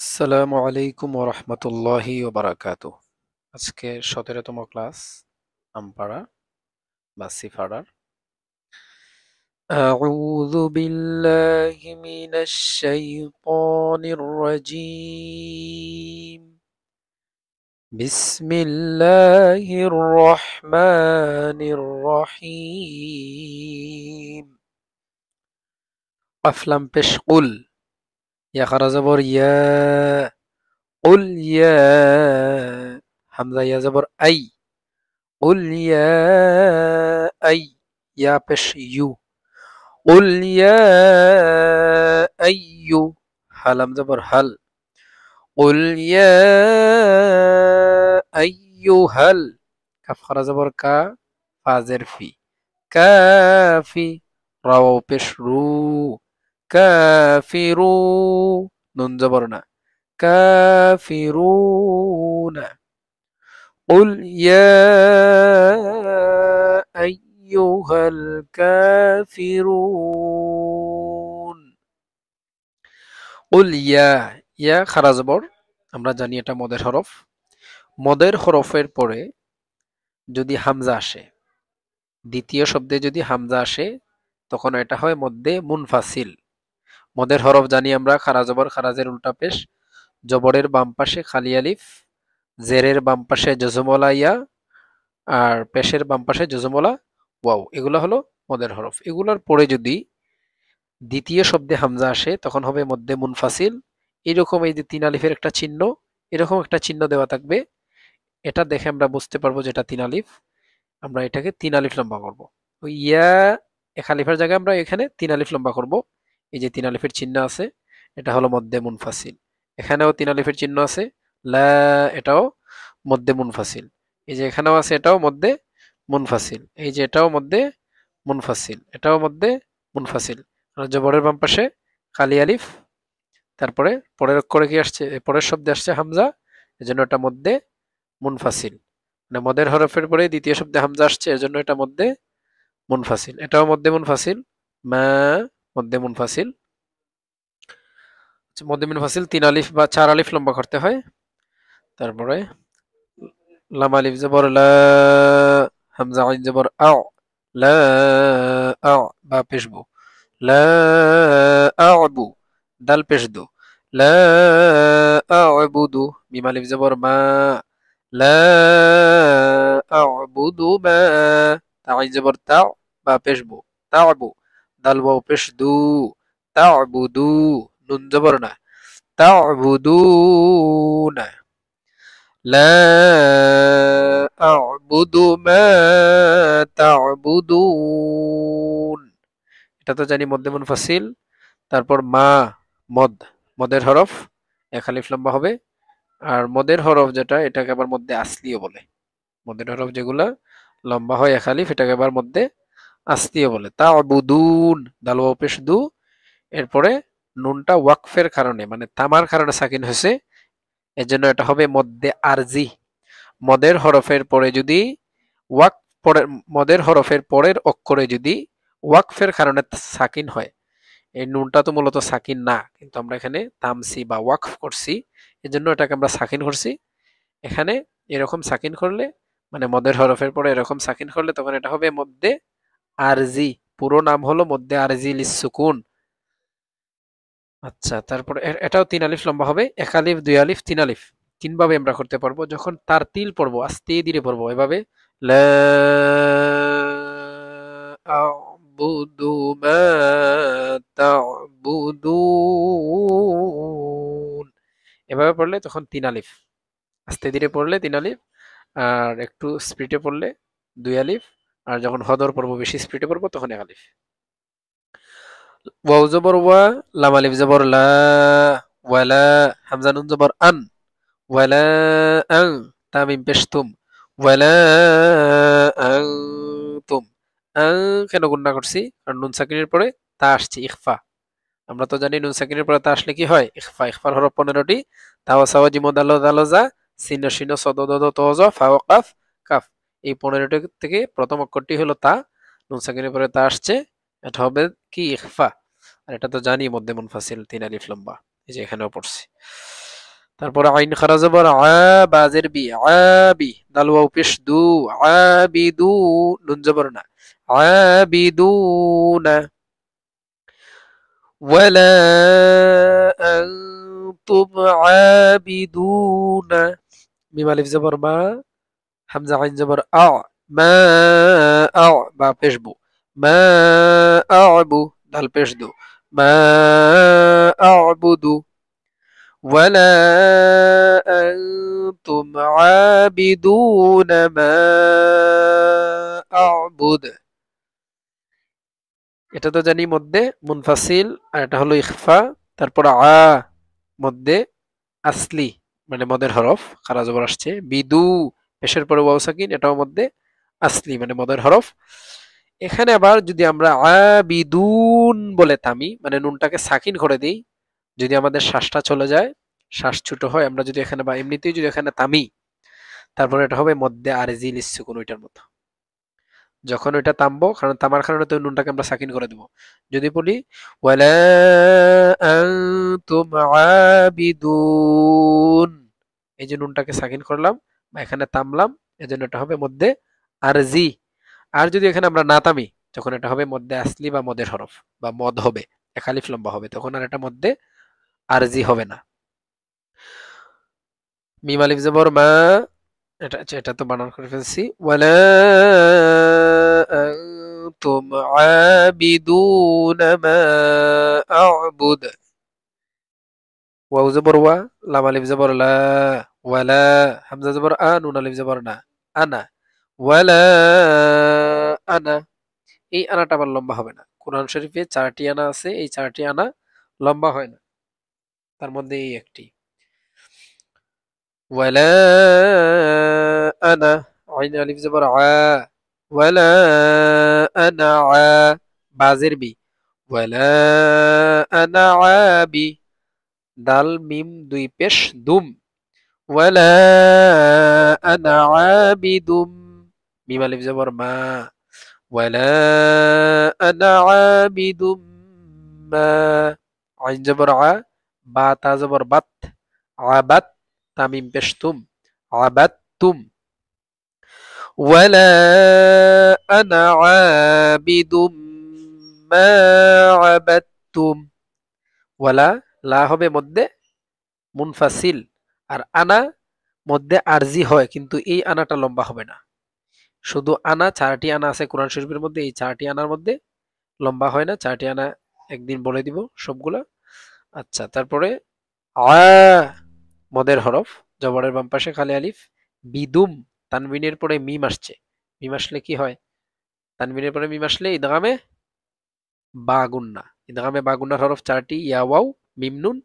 আসসালামু আলাইকুম ওরহমতুল্লাহি ওবারাকাতু। আজকে 17তম ক্লাস আমপাড়া বা সিফাড়ার। আউযু বিল্লাহি মিনাশ শাইতানির রাজীম। বিসমিল্লাহির রহমানির রহিম। কাফ লাম পেশ কুল, ইয়া খারা জবর ইয়া, কুল ইয়া। হামজা ইয়া জবর আই, قل يا أي، يا بش يو. قل يا أي، هلم زبر هل. قل يا أيها كف خرا زبر كا، فازر في كافي. راو بش رو، كافرو. نون زبرنا كافرون. قل يا أيها الكافرون. قل يا ইয়া খারা জবর। আমরা জানি এটা মদের হরফ। মদের হরফের পরে যদি হামজা আসে, দ্বিতীয় শব্দে যদি হামজা আসে, তখন এটা হয় মধ্যে মুনফাসিল। মদের হরফ জানি আমরা খারা জবর, খারাজের উল্টা পেশ, জবরের বাম পাশে খালি আলিফ, জেরের বাম পাশে জজমলা ইয়া, আর পেশের বাম পাশে জজমলা ওয়াও। এগুলো হলো মদের হরফ। এগুলোর পরে যদি দ্বিতীয় শব্দে হামজা আসে, তখন হবে মধ্যে মুনফাসিল। এরকম এই যে তিন আলিফের একটা চিহ্ন, এরকম একটা চিহ্ন দেওয়া থাকবে। এটা দেখে আমরা বুঝতে পারবো যে এটা তিন আলিফ। আমরা এটাকে তিন আলিফ লম্বা করব। ওই ইয়া এক আলিফের জায়গায় আমরা এখানে তিন আলিফ লম্বা করব। এই যে তিন আলিফের চিহ্ন আছে, এটা হলো মধ্যে মুনফাসিল। এখানেও তিন আলিফের চিহ্ন আছে, লা, এটাও মধ্যে মুনফাসিল। এই যে এখানেও আছে, এটাও মধ্যে মুনফাসিল। এই যে এটাও মধ্যে মুনফাসিল, এটাও মধ্যে মুনফাসিল। আর জবরের বাম পাশে খালি আলিফ, তারপরে পরের অক্ষরে কি আসছে, পরের শব্দে আসছে হামজা, এজন্য এটা মধ্যে মুনফাসিল। মানে মদের হরফের পরে দ্বিতীয় শব্দে হামজা আসছে, এজন্য এটা মধ্যে মুনফাসিল। এটাও মধ্যে মুনফাসিল, মা, মধ্যে মুনফাসিল। মধ্যে মুনফাসিল তিন আলিফ বা চার আলিফ লম্বা করতে হয়। তারপরে লাম আলিফ জবর লা, হামজা আইন জবর আও, লা আও, বা পেশবু লা আ'বু, দাল পেশ দো লা আ'বুদু। মিম আলিফ জবর মা, লা আ'বুদু মা। তা আইন জবর তাও, বা পেশবু তা'বু, দাল ওয়াও পেশ দু, তা'বুদু। নুন জবর না, তা'বুদুনা। লা আ'বুদু মা তা'বুদুন। এটা তো জানি মধ্যে মুনফাসিল। তারপর মা, মদ, মদের হরফ এক আলিফ লম্বা হবে। আর মদের হরফ যেটা, এটাকে আবার মধ্যে আসলিও বলে। মদের হরফ যেগুলা লম্বা হয় এক আলিফ, এটাকে আবার মধ্যে আসলিও বলে। তা'বুদুন, দাল ওয়াও পেশ দু। এরপরে নুনটা ওয়াকফের কারণে, মানে তামার কারণে সাকিন হয়েছে, এজন্য এটা হবে মধ্যে আরজি। মদের হরফের পরে যদি ওয়াক, পরের মদের হরফের পরের অক্ষরে যদি ওয়াকফের কারণে সাকিন হয়, এই নুনটা তো মূলত সাকিন না, কিন্তু আমরা এখানে তামসি বা ওয়াকফ করছি, এজন্য এটাকে আমরা সাকিন করছি। এখানে এরকম সাকিন করলে, মানে মদের হরফের পরে এরকম সাকিন করলে, তখন এটা হবে মধ্যে আরজি। পুরো নাম হলো মধ্যে আরজি লিসসুকুন। আচ্ছা, তারপরে এটাও তিন আলিফ লম্বা হবে। এক আলিফ, দুই আলিফ, তিন আলিফ। তিন ভাবে আমরা করতে পারবো। যখন তার তিল পড়বো, আস্তে ধীরে পড়বো, এভাবে লা আ'বুদু মা তা'বুদুন। এভাবে পড়লে তখন তিন আলিফ। আস্তে ধীরে পড়লে তিন আলিফ, আর একটু স্পিডে পড়লে দুই আলিফ। আর যখন হদর পড়বো, বেশি স্পিডে পড়বো, তখন এক আলিফ। ওয়াও জবর ওয়া, লাম আলিফ জবর লা, ওয়ালা, হামজা নুন জবর আন, ওয়ালা আং, তামিম পেশ তুম, ওয়ালা আং তুম। আং কেন গুণনা করছি? কারণ নুন সাকিনের পরে তা আসছে, ইখফা। আমরা তো জানি নুন সাকিনের পরে তা আসলে কি হয়, ইখফা। ইখফার হরফ 15টি, তাওয়া সাওয়া জিমো দালো দালোজা, সিন শিন সদ দদ তজ ফা ও কাফ, কাফ। এই 15টি থেকে প্রথম অক্ষরটি হলো তা। নুন সাকিনের পরে তা আসছে, এটা হবে কি, ইখফা। আর এটা তো জানি মধ্যে মুনফাসিল, তিন আলিফ লম্বা। এই যে এখানেও পড়ছি। তারপরে আইন খারা জবর আ বাজের বি আবি দাল ওয়াও পেশ দু আবিদু নুন জবর না আবিদুনা ওয়ালা আনতুম আবিদুনা মিম আলিফ জবর মা হামজা আইন জবর আ মা আ বা পেশ বু মা আবু দাল পেশ দু মা আবুদু ولا أنتم عابدون ما أعبد এটা তো জানি মধ্যে মুনফাসিল আর এটা হলো ইখফা তারপর মধ্যে আসলি মানে মদের হরফ খারা জবর আসছে বিদু পেশের পরে ওয়াও সাকিন এটাও মধ্যে আসলি মানে মদের হরফ এখানে আবার যদি আমরা আবিদুন বলে থামি মানে নুনটাকে সাকিন করে দিই যদি আমাদের শ্বাসটা চলে যায় শ্বাস ছোট হয় আমরা যদি এখানে বা এমনিতেই যদি এখানে থামি তারপরে এটা হবে মধ্যে আরজি লিসুকুন ওইটার মতো যখন ওইটা থামবো কারণ থামার কারণে তো নুনটাকে আমরা সাকিন করে দেব যদি বলি ওয়ালা আনতুম আবিদুন এই যে নুনটাকে সাকিন করলাম বা এখানে থামলাম এজন্য এটা হবে মধ্যে আরজি আর যদি এখানে আমরা না থামি তখন এটা হবে মধ্যে আসলি বা মদের হরফ বা মদ হবে এক আলিফ লম্বা হবে তখন আর এটা মধ্যে আরজি হবে না মিম আলিফ জবর মা এটা তো বানান করে ফেলছি ওয়ালা আনতুম আবিদুন মা আ'বুদ ওয়াও জবর ওয়া লাম আলিফ জবর লা ওয়ালা হামজা জবর আ নুন আলিফ জবর না আনা ওয়ালা আনা এই আনাটা আবার লম্বা হবে না কোরআন শরীফে 4টি আনা আছে এই 4টি আনা লম্বা হয় না তার মধ্যে এই একটি ولا أنا عين ألف زبر ولا أنا بازر بي ولا أنا عابي دال ميم দুই পেশ দুম ولا أنا عابد ميم ألف زبر ما ولا أنا عابد ما عين زبر با تا زبر بات عبدت তামিম পেশতুম আবাদতুম ওয়ালা আনা আবিদুম মা আবাদতুম ওয়ালা লা হবে মধ্যে মুনফাসিল আর আনা মধ্যে আরজি হয় কিন্তু এই আনাটা লম্বা হবে না শুধু আনা 4টি আনা আছে কোরআন শরীফের মধ্যে এই 4টি আনার মধ্যে লম্বা হয় না 4টি আনা একদিন বলে দিব সবগুলা আচ্ছা তারপরে আ মদের হরফ জবরের বাম পাশে খালি আলিফ বিদুম তানবিনের পরে মিম আসছে মিম আসলে কি হয় তানবিনের পরে মিম আসলে ইদগামে বা গুন্না ইদগামে বা গুন্নার হরফ 4টি ইয়া ওয়াও মিম নুন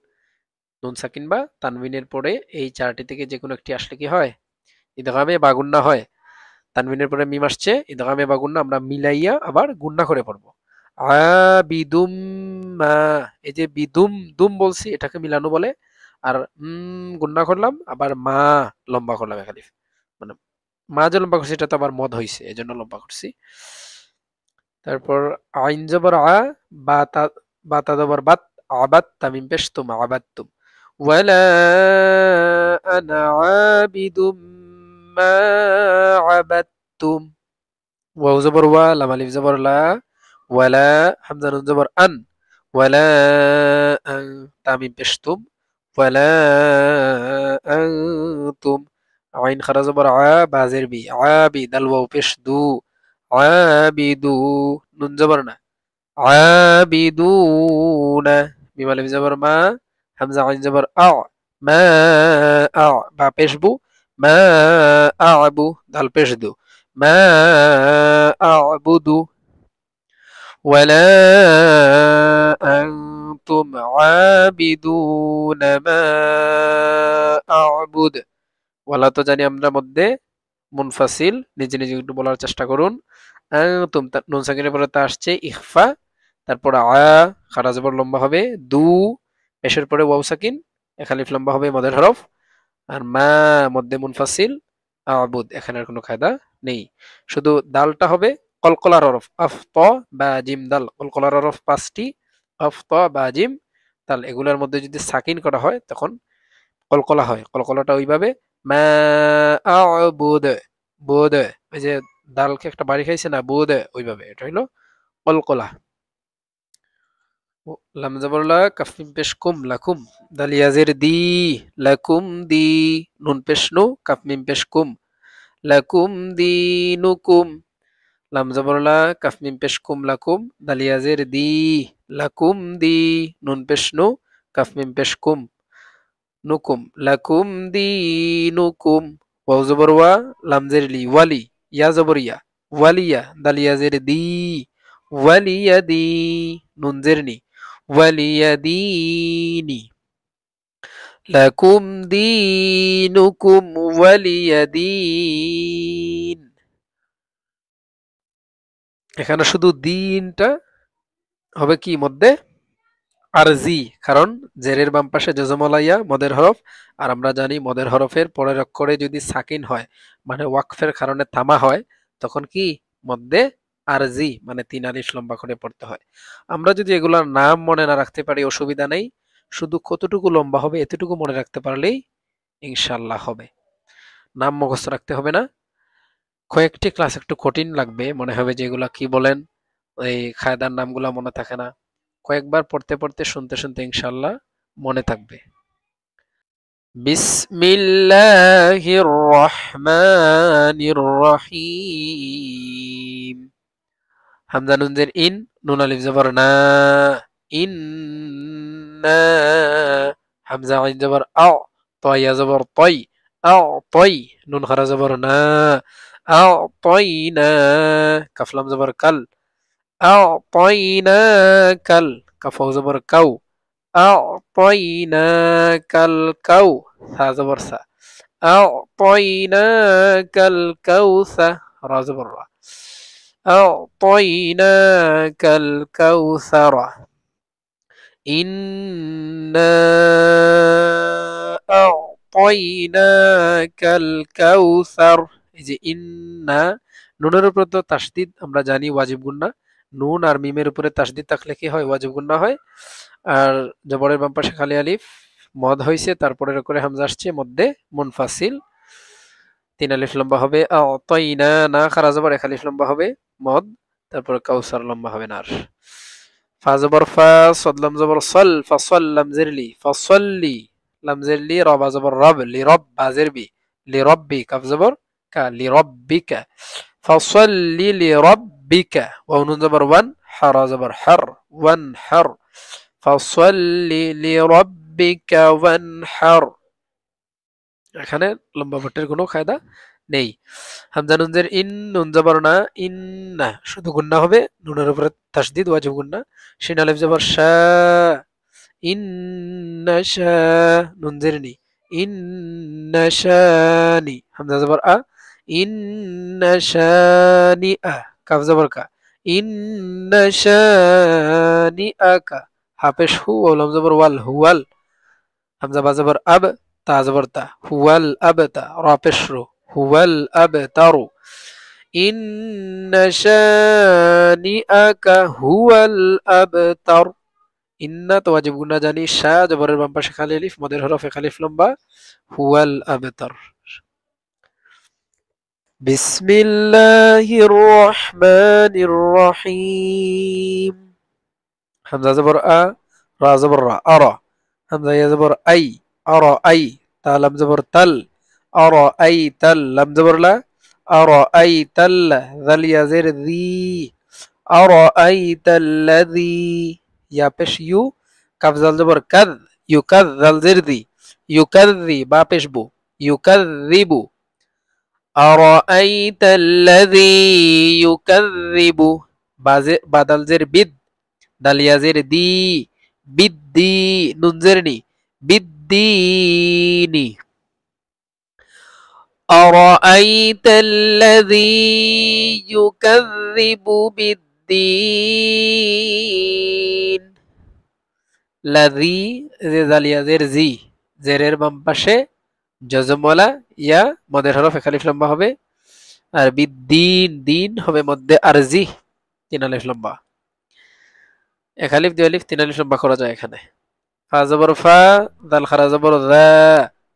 নুন সাকিন বা তানবিনের পরে এই 4টি থেকে যে কোনো একটি আসলে কি হয় ইদগামে বা গুন্না হয় তানবিনের পরে মিম আসছে ইদগামে বা গুন্না আমরা মিলাইয়া আবার গুন্না করে পড়বো বিদুম এই যে বিদুম দুম বলছি এটাকে মিলানো বলে আর গুন্না করলাম আবার মা লম্বা করলাম এখানে মানে মা যে লম্বা করছি এটা তো আবার মদ হয়েছে এই জন্য লম্বা করছি তারপর আইন জবর বাতা জবর বাত আবাদ তামিম পেশ তুম আবাদ তুম ওয়ালা আনা আবিদুম মা আবাদতুম ওয়াও জবর ওয়া লাম আলিফ জবর লা ওয়ালা হামজা নুন জবর আন ওয়ালা আন তামিম পেশ তুম ولا أنتم عين خرز بر بازر بي عابد الواو بش دو عابدو نون زبرنا عابدون ميم الف زبر ما همزة عين زبر ما با بش بو ما أعبو دال بش دو ما أعبدو ولا أنتم عابدون ما أعبد ওয়ালা তো জানি আমরা মধ্যে মুনফাসিল নিজে নিজে একটু বলার চেষ্টা করুন তুম নুন সাকিনের পরে তা আসছে ইখফা তারপর খারা জবর লম্বা হবে দু পেশের পরে ওয়াও সাকিন এক আলিফ লম্বা হবে মদের হরফ আর মা মধ্যে মুনফাসিল আবুদ এখানে আর কোনো কায়দা নেই শুধু দালটা হবে কলকলার হরফ আফ ত বা জিম দাল কলকলার হরফ 5টি আফ ত বা জিম দাল এগুলোর মধ্যে যদি সাকিন করা হয় তখন কলকলা হয়, কলকলাটা ওইভাবে মা আ'বুদ, বুদ, ওই যে দালকে একটা বাড়ি খাইছে না, বুদ, ওইভাবে এটা হলো কলকলা। লাম জবর লা, কাফ মিম পেশ কুম, লাকুম। দাল ইয়াজের দি, লাকুম দি, নুন পেশ নু, কাফ মিম পেশ কুম, লাকুম দিনুকুম। লাম জবর লা, কাফ মিম পেশ কুম, লাকুম। দাল ইয়াজের দি, লাকুম দি, নুন পেশ নু, কাফ মিম পেশ কুম, নুকুম। লাকুম দিনুকুম। ওয়াও জবর ওয়া, লাম জের লি, ওয়ালি। ইয়া জবর ইয়া, ওয়ালিয়া। দাল ইয়াজের দি, ওয়ালিয়া দি, নুন জের নি, ওয়ালিয়া দিনি। লাকুম দিনুকুম ওয়ালিয়া দিন। এখানে শুধু দিনটা হবে কি মধ্যে আরজি, কারণ জেরের বাম পাশে জজমলাইয়া মদের হরফ। আর আমরা জানি মদের হরফের পরের অক্ষরে যদি সাকিন হয় মানে ওয়াকফের কারণে থামা হয়, তখন কি মধ্যে আরজি মানে 3 আলিফ লম্বা করে পড়তে হয়। আমরা যদি এগুলার নাম মনে না রাখতে পারি অসুবিধা নেই, শুধু কতটুকু লম্বা হবে এতটুকু মনে রাখতে পারলেই ইনশাল্লাহ হবে। নাম মুখস্থ রাখতে হবে না। কয়েকটি ক্লাস একটু কঠিন লাগবে, মনে হবে যে এগুলা কি বলেন, এই কায়দার নামগুলা মনে থাকে না। কয়েকবার পড়তে পড়তে শুনতে শুনতে ইনশাল্লাহ মনে থাকবে। বিসমিল্লাহির রহমানির রহিম। হামজা নুন জের ইন, নুন আলিফ জবর না, ইন্না। হামজা আইন জবর আও, তয়া জবর তই, আও তই। নুন খারা জবর না, আও তই না। কাফলাম জবর কাল, আও তই না কাল। কাফাও জবর কাউ, أعطيناك الكوثر. أعطيناك الكوثر. را زبر را. أعطيناك الكوثر. إنا أعطيناك الكوثر. এই যে ইন্না, নুনের উপরে তো তাসদিদ আমরা জানি ওয়াজিব গুন্না। নুন আর মিমের উপরে তাসদিদ থাকলে কি হয়? ওয়াজিব গুন্না হয়। আর জবরের বাম পাশে খালি আলিফ, মদ হয়েছে, তারপরে করে হামজা আসছে মধ্যে মুনফাসিল, 3 আলিফ লম্বা হবে। আতাইনা না খারা জবর 1 আলিফ লম্বা হবে মদ, তারপরে কাউসার লম্বা হবে নার। ফা জবর ফা, সদ লাম জবর সল, ফাসল লাম জেরলি, ফাসল্লি লাম জেরলি, রবা জবর রব, লি রব বা জেরবি, লি রব্বি কাফ জবর কা, লি রব্বিকা। ফাসল্লি লি রব্বিকা। ওয়াও নুন জবর ওয়ান, হারা জবর হার, ওয়ান হার। ফাসল্লি লিরাব্বিকা ওয়ানহার। এখানে লম্বা ভট্টের কোনো কায়দা নেই। হামজা নুন জের ইন, নুন জবর না, ইন্না শুধু গুন্না হবে, নুনের উপরে তাসদিদ ওয়াজিব গুন্না। শিন আলিফ জবর শা, ইন্না শা, নুন জের নি, ইন্না শানি। হামজা জবর আ, ইন্না শানি আ। কাফ জবর কা, ইন্না শানি আকা। হাফেশ হু, ওলাম জবর ওয়াল, হুয়াল। হামজা বা জবর আব, তা জবর তা, হুয়াল আব তা। রা পেশ রু, হুয়াল আব তারু। ইন্না শানিআকা হুয়াল আবতার। ইন্না তো ওয়াজিব গুন্না জানি, শা জবরের বাম পাশে খালি আলিফ, মদের হরফে খালিফ লম্বা, হুয়াল আবতার। বিসমিল্লাহির রহমানির রহিম। হামজা জবর আ, রা জবর রা, আরা। হামজা ইয়া জবর আই, আরা আই। তা লাম জবর তাল, আরা আই তাল। লাম জবর লা, আরা আই তাল। যাল ইয়া জের দি, আরা আই তাল্লাযী। ইয়া পেশ ইউ, কাফ জাল জবর কাদ, ইউকাদ জাল জের দি, ইউকাযযি বা পেশ বু, ইউকাযযিবু। আরা আই তাল্লাযী ইউকাযযিবু। বাদাল জের বিদ, দালিয়াজের দি, বিদ্দি। নুনজের নি, বিদ্দিনি। أرأيت الذي يكذب بالدين. লাযী দালিয়াজের জি, জেরের বাম পাশে জজমওয়ালা ইয়া, মদের হরফ 1 আলিফ লম্বা হবে। আর বিদ্দিন, দিন হবে মধ্যে আরজি 3 আলিফ লম্বা। 1 আলিফ 2 আলিফ 3 আলিফ লম্বা করা যায় এখানে। ফা জবর ফা, দাল খারা জবর দা,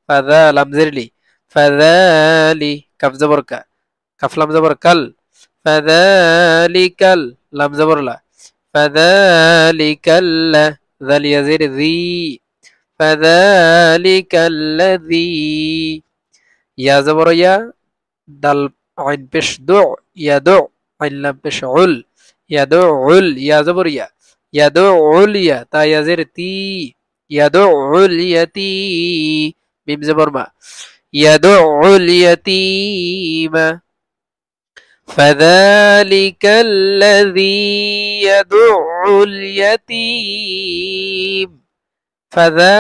ফাদা লাম জের লি, ফাদালি কাফ জবর কা, কাফ লাম জবর কাল, ফাদালিকাল লাম জবর লা, ফাদালিকাল্লা যাল ইয়া জের জি, ফাদালিকাল্লাযী, ইয়া জবর ইয়া, দাল আইন পেশ দু, ইয়া দু, আইন লাম পেশ উল, ইয়া দু উল, ইয়া জবর ইয়া, ইয়া দু উল ইয়া, তা ইয়া জের তি, ইয়া দু উল ইয়াতি, মিম জবর মা, ইয়া দু উল ইয়াতিমা, فذلك الذي يدع اليتيم, ফাদা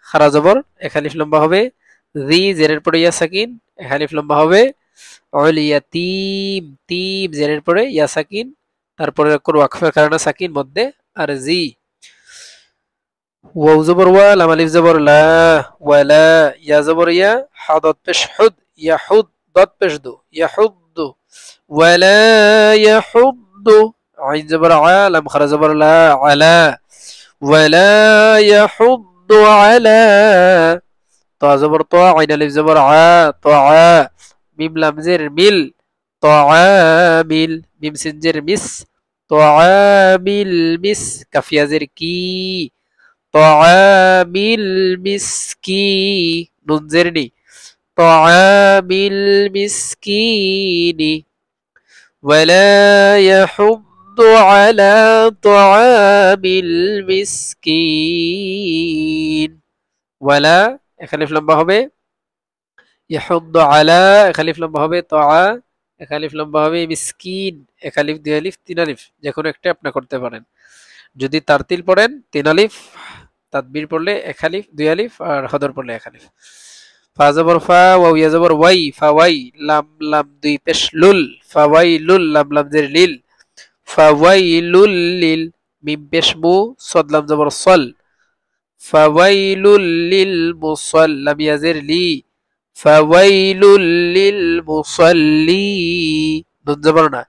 খারা জবর এক আলিফ লম্বা হবে, জি জেরের পরে ইয়া সাকিন এক আলিফ লম্বা হবে, উল ইয়াতিম, তিম জেরের পরে ইয়া সাকিন, তারপরে কোন ওয়াকফের কারণে সাকিন মধ্যে, আর জি ওয়াও জবর ওয়া, লাম আলিফ জবর লা, ওয়ালা, ইয়া জবর ইয়া, হা দত পেশ হুদ, ইয়া হুদ দত পেশ দু, ইয়া হুদ্দু, ওয়ালা ইয়াহুদ্দু, আইন জবর আ, লাম খারা জবর লা, আলা, ওয়ালা ইয়াহুদ্দু আলা, তা জবর তা, আইন আলিফ জবর আ, তা, মিম লাম জের মিল, তাআমিল, মিম সিন জের মিস, তাআমিল মিস, কাফিয়া জের কি, তাআমিল মিসকি, নুন জের নি, তাআমিল মিসকিনি, ولا يحض على طعام المسكين, ওয়ালা এক আলিফ লম্বা হবে, ইয়াহুদ্দু আলা এক আলিফ লম্বা হবে, তাআ এক আলিফ লম্বা হবে, মিসকিন এক আলিফ দুই আলিফ তিন আলিফ, যে কোনো একটা আপনি করতে পারেন। যদি তারতিল পড়েন তিন আলিফ, তাদবির পড়লে এক আলিফ দুই আলিফ, আর হদর পড়লে এক আলিফ। ফা জবর ফা, ওয়াও ইয়া জবর ওয়াই, ফাওয়াই, লাম লাম দুই পেশ লুল, ফাওয়াইলুল, লাম লাম জের লিল, ফাওয়াইলুল লিল, মিম পেশ মু, সদ লাম জবর সল, ফাওয়াইলুল লিল মুসাল, লাম ইয়া জের লি, ফাওয়াইলুল লিল মুসাল্লি, নুন জবর না,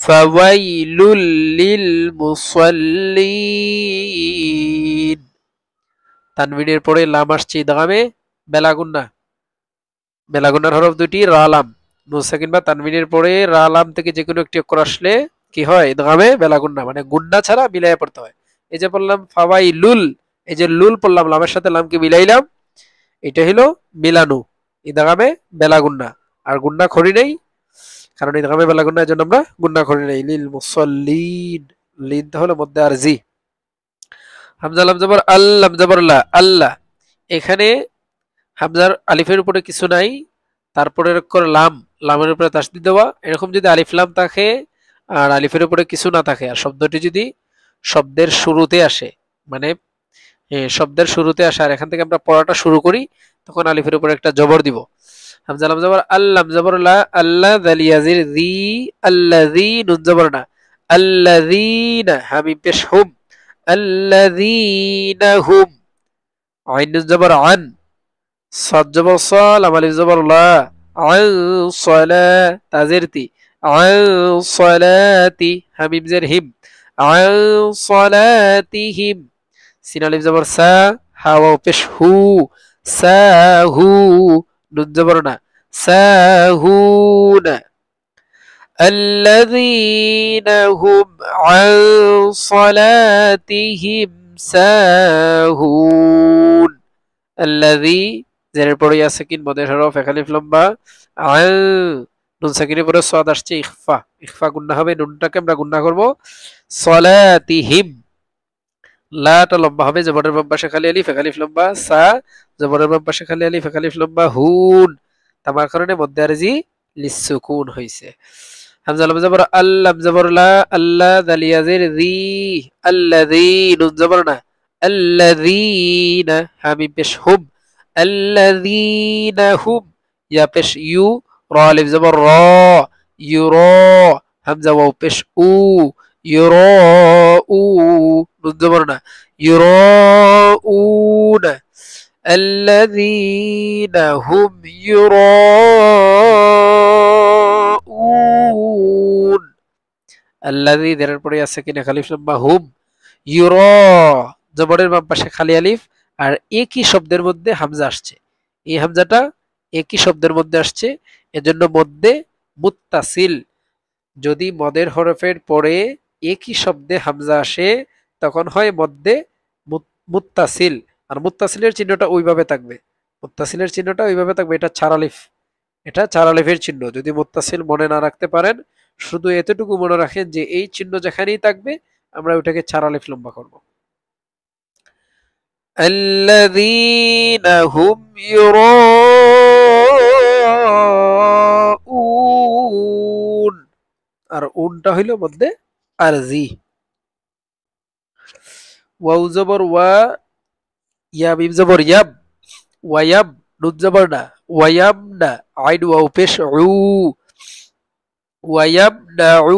ফাওয়াইলুল লিল মুসাল্লিন, তানবিনের পরে লাম আসছে ইদগামে বেলাগুন্না, বেলাগুন্নার হরফ দুটি রা লাম, নুন সাকিন বা তানবিনের পরে রা লাম থেকে যে কোনো একটি অক্ষর আসলে কি হয়, ইদগামে বেলাগুন্না, মানে গুন্না ছাড়া মিলাইয়া পড়তে হয়। এই যে বললাম ফাওয়াইলুল, এই যে লুল পড়লাম, লামের সাথে লামকে মিলাইলাম, এটা হলো মিলানু, ইদগামে বেলাগুন্না, আর গুন্না খড়ি নেই, কারণ ইদগামে বেলাগুন্না, এর জন্য আমরা গুন্না খড়ি নেই। লিল মুসাল্লিন, লিন হলো মধ্যে আর জি, হামজা লাম জবর আল, লাম জবর লা, আল্লাহ, এখানে হামজার আলিফের উপরে কিছু নাই, তারপরে লাম, লামের উপরে তাসদিদ দেওয়া, এরকম যদি আলিফ লাম থাকে আর আলিফের উপরে কিছু না থাকে, আর শব্দটি যদি শব্দের শুরুতে আসে, মানে শব্দের শুরুতে আসে, আর এখান থেকে আমরা পড়াটা শুরু করি, তখন আলিফের উপরে একটা জবর দিব। হামজা লাম জবর আল, লাম জবর লা, আল্লাহ দাল ইয়াজির জি, আল্লাযী, নুন জবর না, আল্লাযীনা, হামিম পেশ হুম, আল্লাযীনা হুম, আইন নুন জবর আন, صاد جبر صا، لام الف زبر لا، عن صلاة تازرتي، عن صلاتي، هميم زر هم، عن صلاتهم، سين الف زبر سا، ها واو بش هو، ساهو، نون زبرنا ساهون، الذين هم عن صلاتهم ساهون, الذي জেরের পরে ইয়া সাকিন মদের হরফ এক আলিফ লম্বা, আল, নুন সাকিনের পরে সাদ আসছে ইখফা, ইখফা গুন্না হবে, নুনটাকে আমরা গুন্না করব, সলাতিহিম, লাটা লম্বা হবে, জবরের বাম পাশে খালি আলিফ এক আলিফ লম্বা, সা জবরের বাম পাশে খালি আলিফ এক আলিফ লম্বা, হুন, তামার কারণে মধ্যে আর জি লিসুকুন হইছে। হামজা লাম জবর আল, লাম জবর লা, আল্লাহ দাল ইয়াজির জি, আল্লাযী, নুন জবর না, আল্লাযীনা, হামিম পেশ হুম, الذين هم, يا بش يو, را الف زبر را, يرا, همزة واو بش او, يراءو, نون زبرنا, يراءون, الذين هم يراءون, الذي ذেরের পরে আছে কিনা খালিফ লম্বা হুম, ইউরা জবরের বাম পাশে খালি আলিফ, আর একই শব্দের মধ্যে হামজা আসছে, এই হামজাটা একই শব্দের মধ্যে আসছে, এজন্য মধ্যে মুত্তাসিল। যদি মদের হরফের পরে একই শব্দে হামজা আসে তখন হয় মধ্যে মুত্তাসিল। আর মুত্তাসিলের চিহ্নটা ওইভাবে থাকবে, মুত্তাসিলের চিহ্নটা ওইভাবে থাকবে, এটা চারালিফ, এটা চারালিফের চিহ্ন। যদি মুত্তাসিল মনে না রাখতে পারেন, শুধু এতটুকু মনে রাখেন যে এই চিহ্ন যেখানেই থাকবে আমরা ওটাকে চারালিফ লম্বা করব। الذين هم يراءون, আর উনটা হইল মধ্যে আরজি। ওয়াও জবর ওয়া, ইয়া মিম জবর ইয়াব, ওয়ায়াব, নুন জবর না, ওয়ায়াব না, আইন ওয়াও পেশ উ, ওয়ায়াব না উ,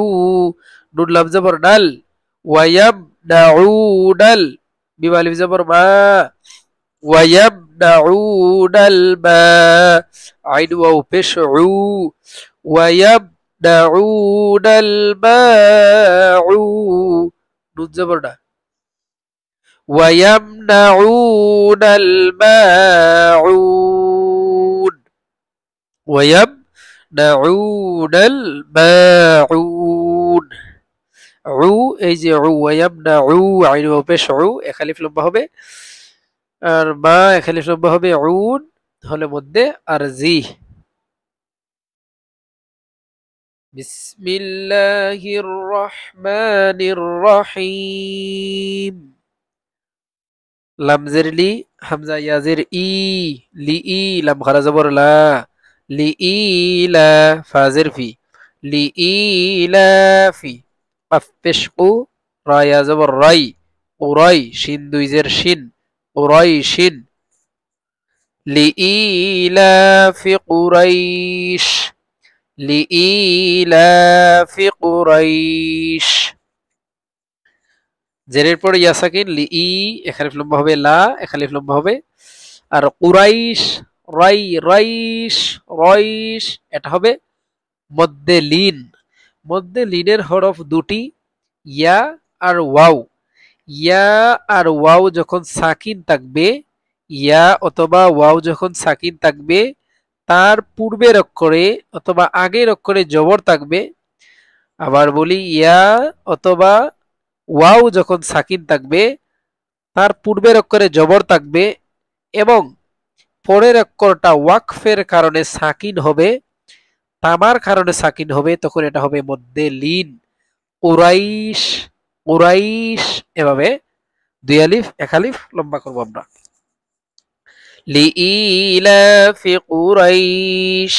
নুন লাম জবর নাল, ওয়ায়াব না উ নাল, মিম আলিফ জবর মা, ওয়ায়াব না উ নাল মা, আইন ওয়াও পেশ উ, ওয়ায়াব না উ নাল মা উ, নুন জবর না, ويمنعون الماعون، ويمنعون الماعون। عو এই যে عو ويمنعو, আইন ও পেশ عو, একালিফ লম্বা হবে, আর মা একালিফ লম্বা হবে, উন হলে মধ্যে আরজি। বিসমিল্লাহির রহমানির রহিম। লামজের লি, হামজা ইয়াজের ই, লি ই, লাম খারা জবর লা, লি ই লা, ফাজের ফি, লি ই লা ফি, কাফ পেশ কু, রা ইয়া জবর রাই, উরাই, শিন দুই জের শিন, উরাই শিন, লি ই লা ফি কুরাইশ, লি ই লা ফি কুরাইশ। জেরের পরে ইয়া সাকিন, লি ই এখালিফ লম্বা হবে, লা এখালিফ লম্বা হবে, আর কুরাইশ, রাই রাইশ রাইশ, এটা হবে মধ্যে লিন। মধ্যে লিনের হরফ দুটি, ইয়া আর ওয়াও। ইয়া আর ওয়াও যখন সাকিন থাকবে, ইয়া অথবা ওয়াও যখন সাকিন থাকবে, তার পূর্বের অক্ষরে অথবা আগের অক্ষরে জবর থাকবে। আবার বলি, ইয়া অথবা ওয়াও যখন সাকিন থাকবে, তার পূর্বের অক্ষরে জবর থাকবে এবং পরের অক্ষরটা ওয়াকফের কারণে সাকিন হবে, তামার কারণে সাকিন হবে, তখন এটা হবে মধ্যে লিন। কুরাইশ কুরাইশ, এভাবে দুই আলিফ এক আলিফ লম্বা করবো আমরা। লিইলাফি কুরাইশ,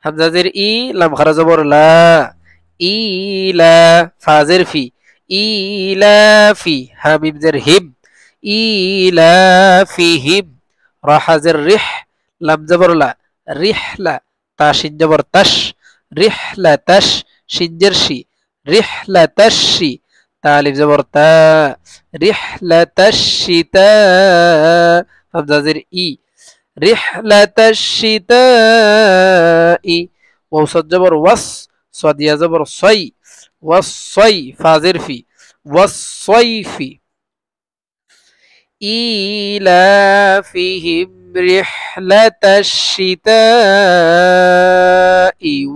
হামজাজের ই, লাম খারা জবর লা, ইলা, ফাজের ফি, ইলাফি, হামিম জের হিম, ইলাফিহিম, রা হাজের রিহ, লাম জবর লা, রিহলা, তা শিন জবর তাশ, রিহলাতাশ, শিন জের শি, রিহলাতাশি, তা আলিফ জবর তা, রিহলাতাশিতা, হামজাজের ই, রিহলাতাশিতাই, ওয়াও সাদ জবর ওয়াস, সাদ ইয়া জবর সাই, ওয়াসাই, ফাজের ফি, ওয়াসাইফি। ইলাফিহিম রিহলাতাশ শিতাই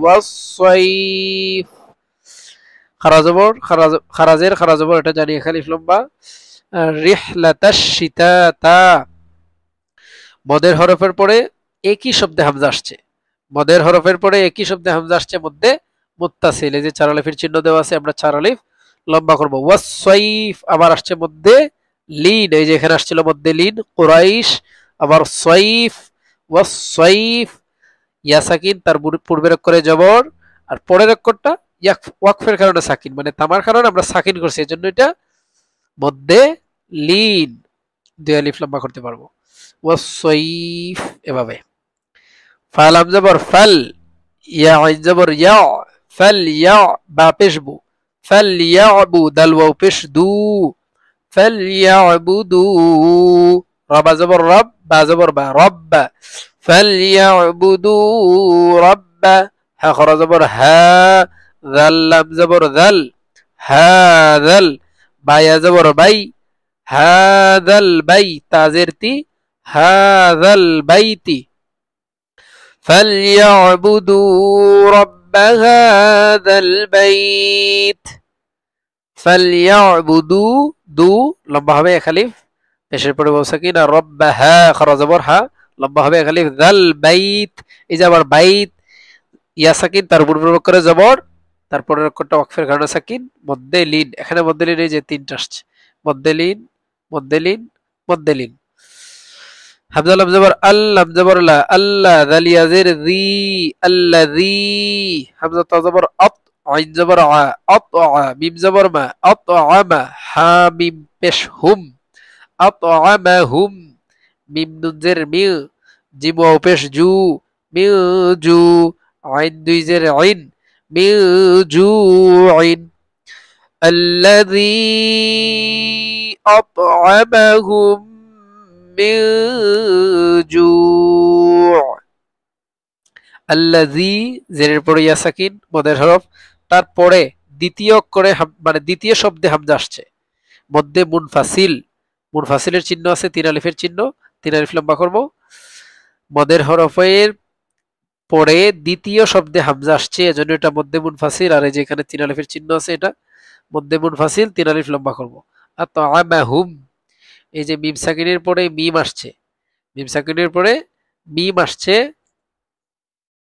ওয়াস-সাইফ। খারা জবর, খারাজের খারা জবর, এটা জানি খালিফ লম্বা। রিহলাতাশ শিতাতা, মদের হরফের পরে একই শব্দে হামজা আসছে, মদের হরফের পরে একই শব্দে হামজা আসছে মধ্যে মুত্তাসিল। এই যে চার আলিফের চিহ্ন দেওয়া আছে, আমরা চার আলিফ লম্বা করবো। ওয়াস-সাইফ আবার আসছে মধ্যে লিন, এই যে এখানে আসছিল মধ্যে লিন, কুরাইশ, আবার সাইফ, ওয়াস-সাইফ, ইয়া সাকিন, তার পূর্বের অক্ষরে জবর, আর পরের অক্ষরটা ওয়াকফের কারণে সাকিন, মানে তামার কারণে আমরা সাকিন করছি, এজন্য এটা মধ্যে লিন, দুই আলিফ লম্বা করতে পারবো। ওয়াস-সাইফ, এভাবে। ফালাম জবর ফাল, ইয়া আইন জবর ইয়া, ফাল ইয়া, বা পেশ বু, ফাল ইয়াবু, দাল ওয়াও পেশ দু, ফাল ইয়াবুদু, রাবা জবর রব, বা জবর বা, রব্বা, ফাল ইয়াবুদু রব্বা, হা খরা জবর হা, যাল লাম জবর যাল, হাযাল, বা ইয়া জবর বাই, হাযাল বাই, তাজের তি, হাযাল বাইতি ফালইয়াবুদু রাব্ব হাযাল বাইত। ফালইয়াবুদু, দু লম্বা হবে এক আলিফ, পেশের পরে ওয়াও সাকিন, আর রব্বা হা খারা জবর হা, লম্বা হবে এক আলিফ, যাল বাইত। এই যে আবার বাইত, ইয়া সাকিন তার উপর প্রয়োগ করে জবর, তারপরের অক্ষরটা ওয়াকফের কারণে সাকিন, মধ্যে লিন। এখানে মধ্যে লিন এই যে তিনটা আসছে, মধ্যে লিন, মধ্যে লিন, মধ্যে লিন। হামজা লাম জবর আল, লাম জবর লা, আল্লাহ, যাল ইয়া জের জি, আল্লাযী। হামজা তা জবর আত, আইন জবর আ, আত আ, মিম জবর মা, আত আমা, হা মিম পেশ হুম, আত আমাহুম। মিম নুন জের মি, জিম ওয়াও পেশ জু, মিউ জু, আইন দুই জের আইন, মিউ জু আইন। الذي أطعمهم من جوع। আল্লাযী, জেরের পরে ইয়া সাকিন মদের হরফ, তারপরে দ্বিতীয় অক্ষরে মানে দ্বিতীয় শব্দে হামজা আসছে, মধ্যে মুনফাসিল, মুনফাসিলের চিহ্ন আছে, তিন আলিফের চিহ্ন, তিন আলিফ লম্বা করব। মদের হরফের পরে দ্বিতীয় শব্দে হামজা আসছে, এজন্য এটা মধ্যে মুনফাসিল, আর এই যে এখানে তিন আলিফের চিহ্ন আছে এটা মধ্যে মুনফাসিল, তিন আলিফ লম্বা করব। আতআমাহুম, এই যে মিম সাকিনের পরে মিম আসছে, মিম সাকিনের পরে মিম আসছে,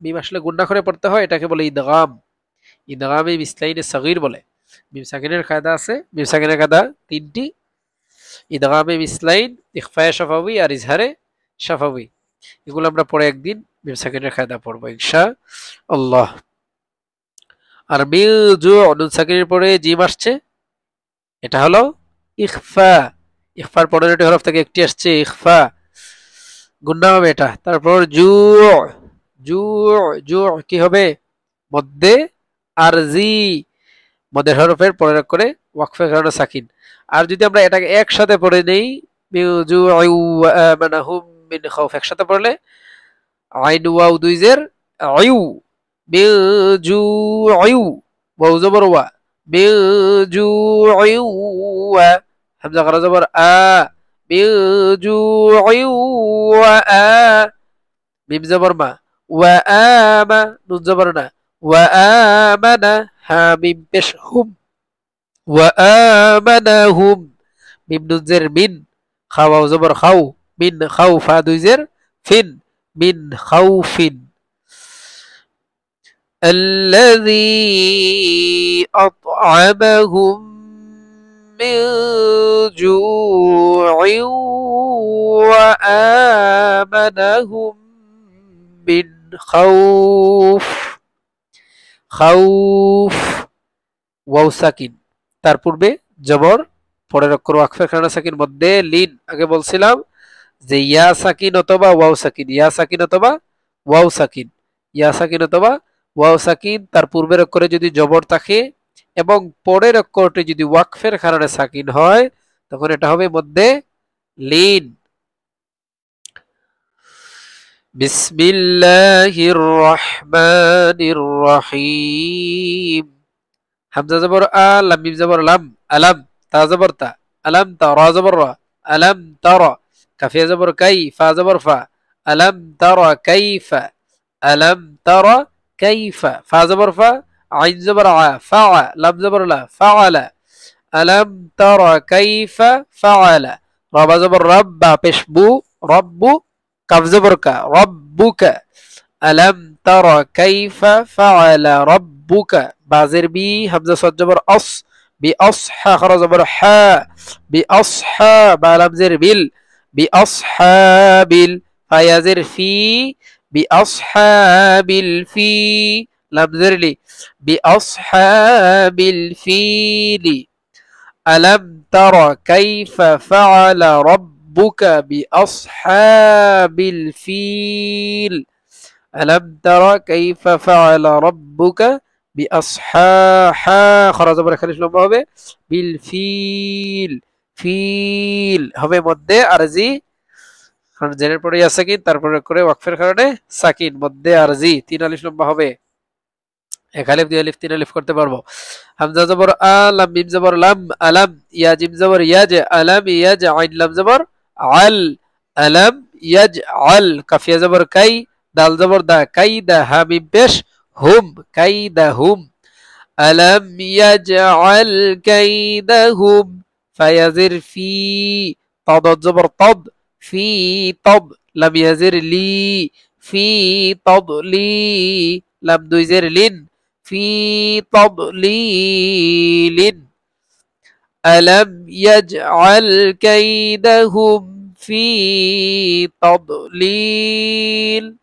মিম আসলে গুণা করে পড়তে হয়, এটাকে বলে ইদগাম। ইদগামে মিসলাইনে সগীর বলে। মিম সাকিনের কায়দা আছে, মিম সাকিনের কায়দা তিনটি, ইদগামে মিসলাইন, ইখফায়ে শাফাউই আর ইজহারে শাফাউই। এগুলো আমরা পরে একদিন মিম সাকিনের কায়দা পড়বো ইনশাআল্লাহ। আর মিউ জু, নুন সাকিনের পরে জিম আসছে, এটা হলো ইখফা। ইখফার 15টি হরফ থেকে একটি আসছে ইখফা, গুণা হবে এটা। তারপর জু, জু, জু কি হবে? মধ্যে আরজি, মধ্যের হরফের পরের করে ওয়াকফের কারণে সাকিন। আর যদি আমরা এটাকে একসাথে পড়ে নেই, মিউ জু আমানাহুম মিন খাউফ, একসাথে পড়লে আইন ওয়াও দুই জের আয়ু, মিউ জু আয়ু, ওয়াও জবর ওয়া, মিউ জু আয়ু ওয়া, হামজা খারা জবর আ, মিউ জু আয়ু ওয়া আ, মিম জবর মা, ওয়া আমা, নুন জবর না, ওয়া আমানা, হা মিম পেশ হুম, ওয়া আমানাহুম। মিম নুন জের মিন, খা ওয়াও জবর খাও, মিন খাউফা দুই জের ফিন, মিন খাউফিন। الذي أطعمهم من جوع وآمنهم من خوف। খাউফ, ওয়াও সাকিন, তার পূর্বে জবর, পরের অক্ষর ওয়াকফের কারণে সাকিন, মধ্যে লিন। আগে বলছিলাম যে ইয়া সাকিন অথবা ওয়াও সাকিন, ইয়া সাকিন অথবা ওয়াও সাকিন, ইয়া সাকিন অথবা ওয়াও সাকিন, তার পূর্বের অক্ষরে যদি জবর থাকে এবং পরের অক্ষরটি যদি ওয়াকফের কারণে সাকিন হয়, তখন এটা হবে মধ্যে লিন। বিসমিল্লাহির রহমানির রহিম। হামজা জবর আ, লাম মিম জবর লাম, আলাম, তা জবর তা, আলাম তা, রা জবর রা, আলাম তারা, কাফিয়া জবর কাই, ফা জবর ফা, আলাম তারা কাইফা, আলাম তারা কাইফা, ফা জবর ফা, আইন জবর আ, ফা, লাম জবর লা, ফাআলা, আলাম তারা কাইফা ফাআলা, রা জবর রাব্বা পেশবু, রব্বু, কাফ জবর কা, রব্বুকা, আলাম তারা কাইফা ফাআলা রব্বুকা, বাজের বি, হামজা সদ জবর অস, বি অস, হা খারা জবর হা, বি অস হা, বা লাম জের বিল, বি অস বিল, ফায়াজের ফি, বি অস বিল ফি, লাম জের লি, বি অস বিল ফিলি। আলাম তারা কাইফা ফাআলা রব্বুকা বি আসহাবিল ফিল। ألم ترى كيف فعل ربك بأصحاب، خرج জবর এখানে লম্বা হবে, বিল ফিল, ফিল হবে মধ্যে আরজি, কারণ জেরের পরে ইয়া সাকিন, তারপরে করে ওয়াকফের কারণে সাকিন, মধ্যে আরজি, তিন আলিফ লম্বা হবে, এক আলিফ দুই আলিফ তিন আলিফ করতে পারবো। হামজা জবর আ, লাম মিম জবর লাম, আলাম, ইয়া জিম জবর ইয়াজ, আলাম ইয়াজ, আইন লাম জবর আল, আলাম ইয়াজআল কাফিয়া জবর কাই দাল জবর দা কাইদা হা মিম পেশ হুম কাইদাহুম আলাম ইয়াজআল কাইদাহুম ফায়াজির ফি তাদ জবর তাদ ফি তাদ লাম ইয়াজির লি ফি তাদলি লাম দুই জের লিন ফি তাদলিলিন ألم يجعل كيدهم في تضليل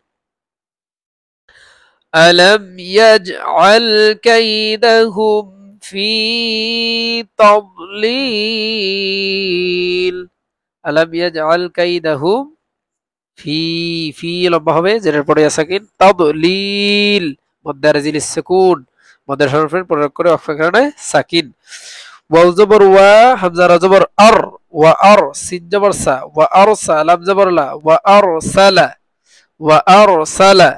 ألم يجعل كيدهم في تضليل ألم يجعل كيدهم في লম্বা হবে জেরের পরে সাকিন তাদলিল মধ্যে রাজিল সুকুন মধ্যে হরফের প্রয়োগ করে ওয়াকফের কারণে সাকিন ওয়াও জবর ওয়া হামজা রা জবর আর ওয়া আর সিন জবর সা ওয়া আরসা লাম জবর লা ওয়া আরসালা ওয়া আরসালা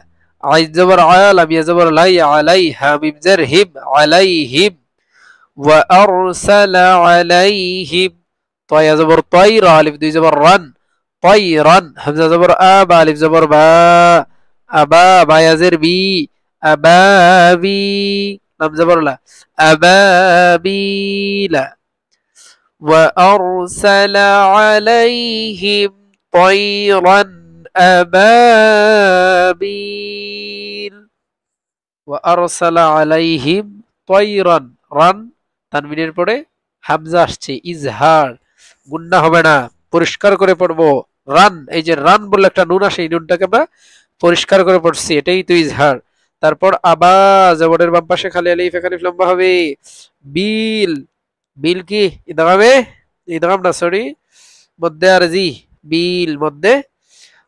আইন জবর আ লাম ইয়া জবর লাই আলাইহা মিম জার হিম আলাইহিম ওয়া আরসালা আলাইহিম তয়া জবর তয়রা আলিফ দুই জবর রান তয়রান হামজা জবর আ বা আলিফ জবর বা আবা বা ইয়াজের বি আবাবি লাম জবর লা আবাবিলা وأرسل عليهم طيرا أبابيل وأرسل عليهم طيرا রান তানবিনের পরে হামজা আসছে ইজহার গুন্না হবে না পরিষ্কার করে পড়বো রান এই যে রান বলে একটা নুন আসে এই নুনটাকে আমরা পরিষ্কার করে পড়ছি এটাই তো ইজহার তারপর আবা জবরের বাম পাশে খালি আলিফ এখানে লম্বা হবে বিল বিল কি ইদগামে ইদগাম না সরি মধ্যে আরজি বিল মধ্যে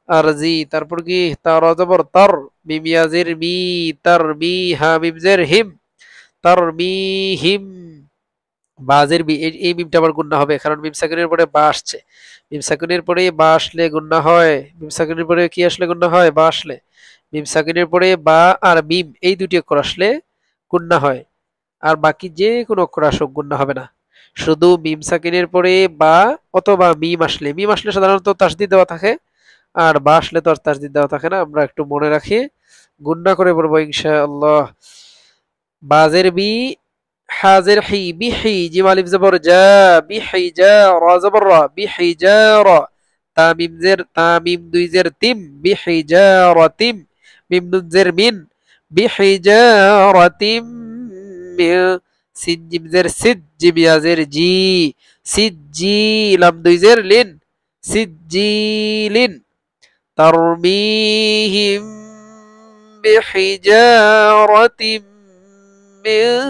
আরজি তারপর কি তার জবর তর মিম ইয়াজির মি তার মি হা মিম জের হিম তার মি হিম বাজের বি এই মিমটা আবার গুণনা হবে কারণ মিম সাকিনের পরে বা আসছে মিম সাকিনের পরে বা আসলে গুণনা হয় মিম সাকিনের পরে কি আসলে গুণনা হয় বা আসলে মিম সাকিনের পরে বা আর মিম এই দুটি অক্ষর আসলে গুণনা হয় আর বাকি যে কোনো অক্ষর আসুক গুণনা হবে না শুধু মিম সাকিনের পরে বা অথবা মিম আসলে সাধারণত তাসদিদ দেওয়া থাকে আর বা আসলে তো আর তাসদিদ দেওয়া থাকে না আমরা একটু মনে রাখি গুণনা করে পড়বো ইনশাআল্লাহ বাজের বি হাজের হি বিহি জিম আলিফ জবর জা বিহি জা রা জবর রা বিহি জা রা তামিম জের তামিম দুই জের তিম বিহি জা রা তিম মিম নুন জের মিন বিহি জা রা তিম সিন জিম জের সিদ জিম ইয়া জের জি সিদ জি লাম দুই জের লিন সিদ জি লিন তারমিহিম বিহিজারাতিম মিন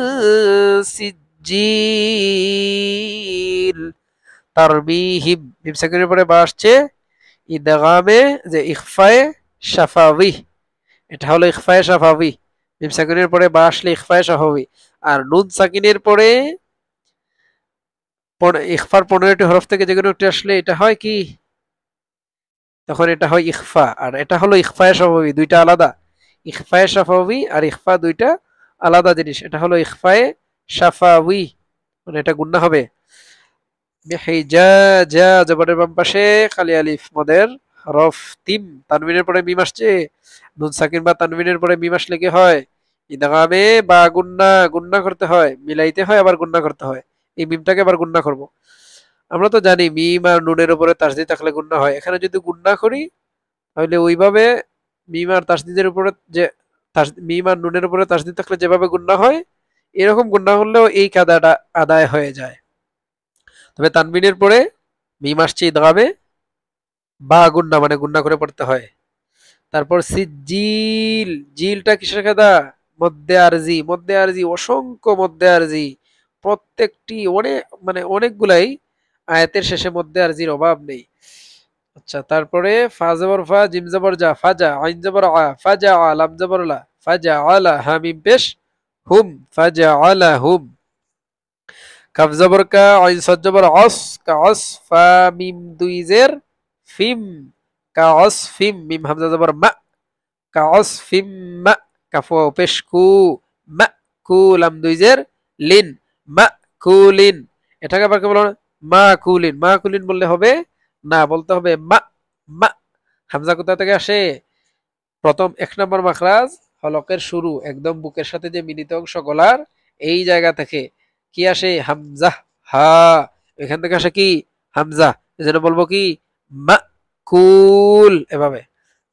সিজ্জিল তারমিহিম মিম সাকিনের পরে বা আসছে ইদগামে যে ইখফায়ে শাফাওয়ি এটা হলো ইখফায়ে শাফাওয়ি মিম সাকিনের পরে বা আসলে ইখফায়ে শাফাওয়ি আর নুন সাকিনের পরে ইখফার 15টি হরফ থেকে যে কোনো একটি আসলে এটা হয় কি তখন এটা হয় ইখফা আর এটা হলো ইখফায়ে শাফাওয়ি দুইটা আলাদা ইখফায়ে শাফাওয়ি আর ইখফা দুইটা আলাদা জিনিস এটা হলো ইখফায়ে শাফাওয়ি মানে এটা গুণনা হবে বিহিজা জা জবরের বাম পাশে খালি আলিফ মদের হরফ তিম তানবিনের পরে মিম আসছে নুন সাকিন বা তানবিনের পরে মিম আসলে কি হয় ইদগামে বা গুণনা করতে হয় মিলাইতে হয় আবার গুণনা করতে হয় এই মিমটাকে আবার গুণনা করব আমরা তো জানি মিম আর নুনের উপরে তাসদিদ থাকলে গুণনা হয় এখানে যদি গুণনা করি তাহলে ওইভাবে মিম আর তাসদিদের উপরে যে মিম আর নুনের উপরে তাসদিদ থাকলে যেভাবে গুণনা হয় এরকম গুণনা হলেও এই কাদাটা আদায় হয়ে যায় তবে তানবিনের পরে মিম আসছে ইদগামে বা গুণনা মানে গুণনা করে পড়তে হয় তারপর সিজিল জিলটা কিসের কাদা মধ্যে আরজি অসংখ্য মধ্যে আরজি প্রত্যেকটি অনেক মানে অনেকগুলাই আয়াতের শেষে মধ্যে আরজির অভাব নেই আচ্ছা তারপরে ফা জবর ফা জিম জবর জা ফাজা আইন জবর আ ফাজা লাম জবর লা ফাজা আলা হা মিম পেশ হুম ফাজা আলা হুম কাফ জবর কা আইন সাদ জবর আস কা আস ফা মিম দুই জের ফিম কা আস ফিম মিম হামজা জবর মা কা আস ফিম মা কাফ পেশ কু মা কুলাম দুই জের লিন মা কুলিন এটাকে আবার কি বলো মা কুলিন বললে হবে না বলতে হবে মা মা হামজা কোথা থেকে আসে? প্রথম 1 নম্বর মাখরাজ হলকের শুরু একদম বুকের সাথে যে মিলিত অংশ গলার এই জায়গা থেকে কি আসে? হামজা। হা, এখান থেকে আসে কি? হামজা। এজন্য বলবো কি? মাকুল। এভাবে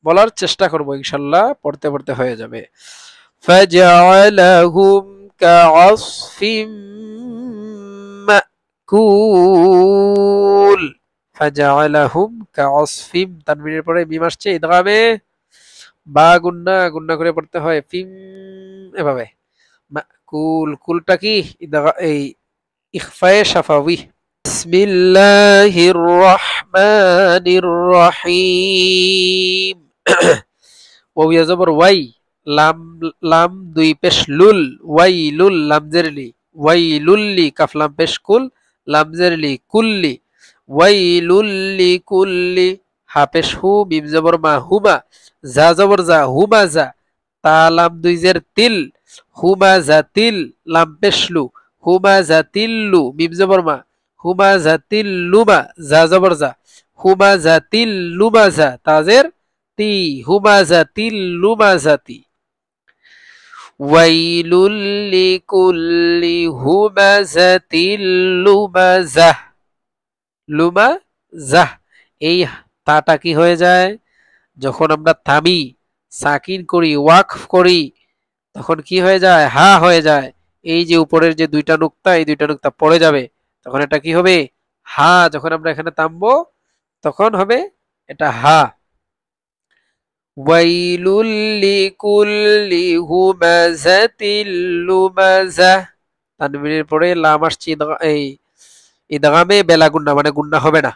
বলার চেষ্টা করব, ইনশাআল্লাহ পড়তে পড়তে হয়ে যাবে। ফাজআলাহুম কাআসফিম মাকুল। ফাজআলাহুম কাআসফিম, তানবীরের পরে মিম আসছে ইদগামে বা গুন্না, গুন্না করে পড়তে হয় ফিম, এভাবে। মাকুল, কুলটা কি? এই ইখফায়ে শাফাওয়ি। বিসমিল্লাহির রহমানির রহিম। ওয়াও ইয়া জবর ওয়াই, লাম, লাম দুই পেশ লুল, ওয়াইলুল লাম জেরলি, ওয়াইলুল্লি কাফ লাম পেশ কুল, লাম জেরলি কুল্লি, ওয়াইলুল্লি কুল্লি, হা পেশ হু, মিম জবর মা হুমা, জা জবর জা হুমা জা, তা লাম দুই জের তিল, হুমা জা তিল, লাম পেশ লু, হুমা জা তিল্লু, মিম জবর মা, হুমা জা তিল্লুমা, জা জবর জা, হুমা জা তিল্লুমা জা, তাজের তি, হুমাজাতিল লুমাজাতি, ওয়াইলুল লিকুল্লি হুমাজাতিল লুমাজাহ, লুমাজাহ। এই তাটা কি হয়ে যায়? যখন আমরা থামি, সাকিন করি, ওয়াকফ করি, তখন কি হয়ে যায়? হা হয়ে যায়। এই যে উপরের যে দুইটা নুক্তা, এই দুইটা নুক্তা পড়ে যাবে, তখন এটা কি হবে? হা। যখন আমরা এখানে থামবো তখন হবে এটা হা। ওয়াইলুল লিকুল্লি হুমাযাতিল লুমাযাহ, তানবীরের পরে লাম আসছে এই ইদগামে বেলা গুন্না, মানে গুন্না হবে না,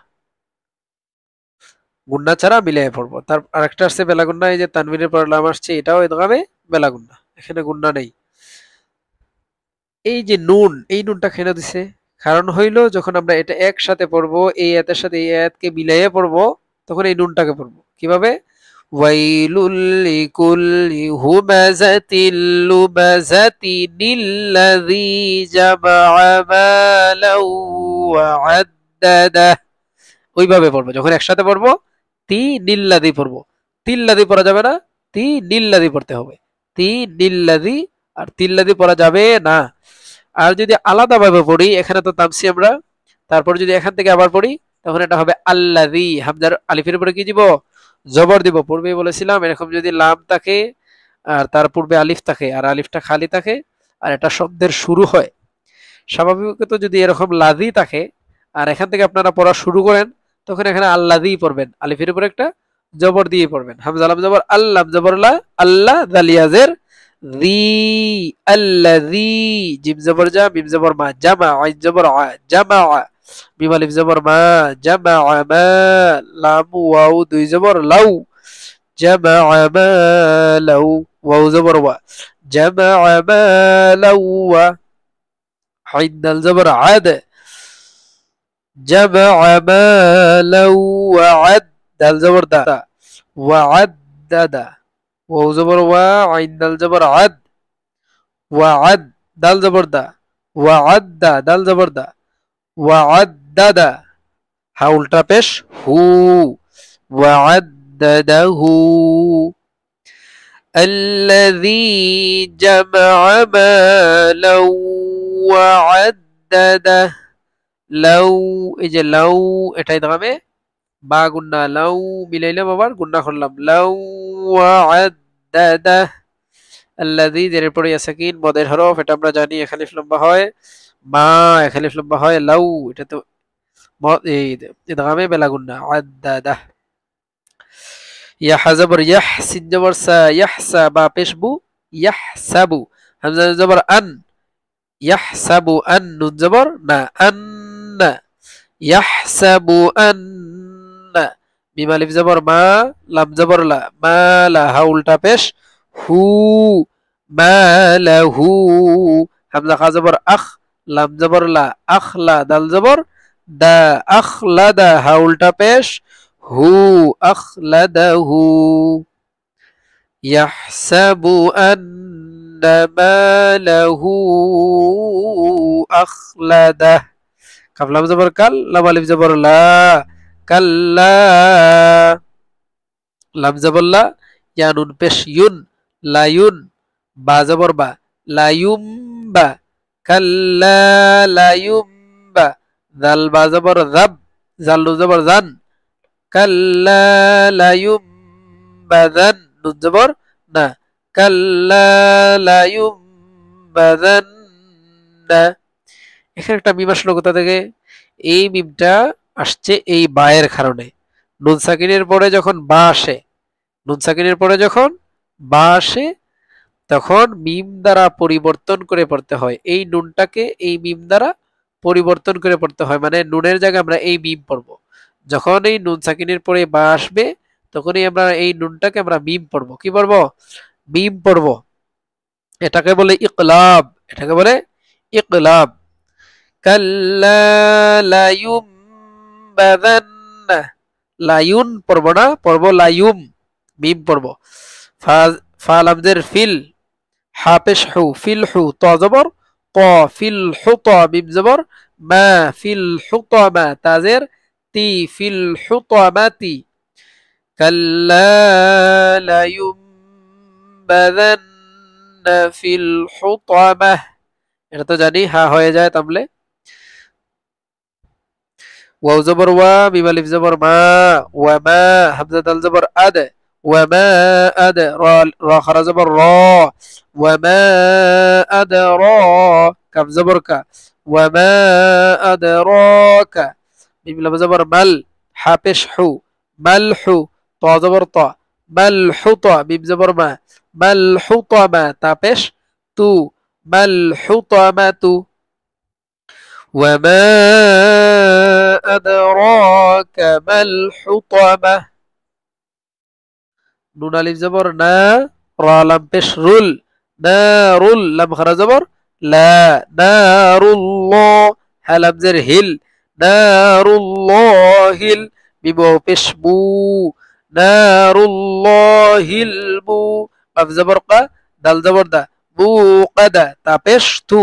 গুন্না ছাড়া মিলিয়ে পড়বো। তার আরেকটা আসছে বেলা গুন্না, এই যে তানবীরের পরে লাম আসছে এটাও ইদগামে বেলা গুন্না, এখানে গুন্না নেই। এই যে নুন, এই নুনটা কেন দিছে? কারণ হইলো যখন আমরা এটা একসাথে পড়বো, এই আয়াতের সাথে এই আয়াতকে মিলাইয়ে পড়বো, তখন এই নুনটাকে পড়বো কিভাবে? ওয়াইলুল লিকুল্লি হুমাযাতিল লুমাযাতিনিল্লাযী জামাআ মালাও ওয়া আদ্দাদাহ। ওইভাবে পড়বো, যখন একসাথে পড়বো তি নিল্লাযী পড়বো, তিল্লাযী পড়া যাবে না, তি নিল্লাযী পড়তে হবে। তি নিল্লাযী আর তিল্লাযী পড়া যাবে না। আর যদি আলাদাভাবে পড়ি, এখানে তো তামসি আমরা, তারপর যদি এখান থেকে আবার পড়ি তখন এটা হবে আল্লাযী, হামজার আলিফের উপরে কি দিব? জবর দিব। পূর্বেই বলেছিলাম এরকম যদি লাম থাকে আর তার পূর্বে আলিফ থাকে আর আলিফটা খালি থাকে আর এটা শব্দের শুরু হয়, স্বাভাবিকত যদি এরকম লাযী থাকে আর এখান থেকে আপনারা পড়া শুরু করেন, তখন এখানে আল্লাযী পড়বেন, আলিফের উপরে একটা জবর দিয়ে পড়বেন। হামজা লাম জবর আল্লাহ, জবর লা, আল্লাহ দালিয়াজের রি, আল্লাযী, জিম জবর জা, মিম জবর মা, জামা, আইন জবর আ, জামা, মিম আলিফ জবর মা, জামা মা, লাম ওয়াও দুই জবর লাউ, জামা মা লাউ, ওয়াও জবর ওয়া, জামা মা লাউ ওয়া, আইন দাল জবর আদ, জামা মা লাউ ওয়া আদ, দাল জবর দা, ওয়া আদ দাদা, ওয়াও জবর ওয়া, আইন দাল জবর আদ, ওয়াদ, দাল জবর দা, ওয়াদ্দা, দাল জবর দা, ওয়াদ্দাদা, হা উল্টা পেশ হু, ওয়াদ্দাদাহু। আল্লাযী জামআ মালাও ওয়াদ্দাদাহ, লাউ, এই যে লাউ, এটাই দাঁড়াবে বা গুন্না, লাউ মিলাইলাম আবার গুন্না করলাম, লাউ ওয়াদ্দাদাহ। আল্লাযী এর পরে সাকিন মদের হরফ, এটা আমরা জানি এক আলিফ লম্বা হয়, মা এক আলিফ লম্বা হয়, লাউ এটা তো এই ইদগামে বেলা গুন্না, আদ্দাদা। ইয়া হাজাবর ইয়াহ, সিন জবর সা, ইয়াহসা বা পেশবু, ইয়াহসাবু, হামজা জবর আন, ইয়াহসাবু আন, নুন জবর না, আন্না, ইয়াহসাবু আন্না, মিম আলিফ জবর মা, লাম জবর লা, মা লা, হা উল্টা পেশ হু, মালাহু, হামজা খা জবর আখ, লাম জবর লা, আখলা, দাল জবর দা, আখলাদা, হা উল্টা পেশ হু, আখলাদাহু। ইয়াহসাবু আন্না মালাহু আখলাদাহ, কাফ লাম জবর কাল, লাম আলিফ জবর লা, কাল্লা। লাম জবর লা, ইয়া নুন পেশ ইউন, লায়ুন, বা জবর বা, লায়ুম বা, কাল্লা লায়ুম বা, জাল বা জবর জাব, জাল নুন জবর জান, কাল্লা লায়ুম বাদান, নুন জবর না, কাল্লা লায়ুম বাদান না। এখানে একটা মিম আসলো কোথা থেকে? এই মিমটা আসছে এই বায়ের কারণে। নুন সাকিনের পরে যখন বা আসে, নুন সাকিনের পরে যখন বা আসে, তখন মিম দ্বারা পরিবর্তন করে পড়তে হয়। এই নুনটাকে এই মিম দ্বারা পরিবর্তন করে পড়তে হয়, মানে নুনের জায়গায় আমরা এই মিম পড়বো। যখন এই নুন সাকিনের পরে বা আসবে, তখনই আমরা এই নুনটাকে আমরা মিম পড়বো। কি পড়বো? মিম পড়বো। এটাকে বলে ইকলাব, এটাকে বলে ইকলাব। কাল্লা লায়ুমবাদান্না, লায়ুন পড়বো না, পড়বো লায়ুম, মিম পড়বো। ফা, ফা লামজের ফিল, হা পেশ হু, ফিল হু, ত জবর ত, ফিল হু ত, মিম জবর মা, ফিল হু ত মা, তাজের তি, ফিল হু ত মা তি। কাল্লা লায়ুমবাদান্না ফিল হুতামাহ, এটা তো জানি হা হয়ে যায় তাহলে। ওয়াও জবর ওয়া, মিম আলিফ জবর মা, ওয়া মা, হামজা দাল জবর আদ, ওয়া মা আদ, রা, রা খারা জবর র, ওয়া মা আদ র, কাফ জবর কা, ওয়া মা আদ র কা, মিম লাম জবর মাল, হা পেশ হু, মাল হু, ত জবর ত, মাল হু ত, মিম জবর মা, মাল হু ত মা, তা পেশ তু, মাল হু ত মা তু। وما أدراك ما الحطمة، নুন আলিফ জবর না, রা লাম পেশ রুল, নারুল, লাম খারা জবর লা, নারুল্লাহ, হা লামজের হিল, নারুল্লাহিল, মিম ওয়াও পেশ মু, নারুল্লাহিল মু, কাফ জবর কা, দাল জবর দা, মুকাদা, তা পেশ তু,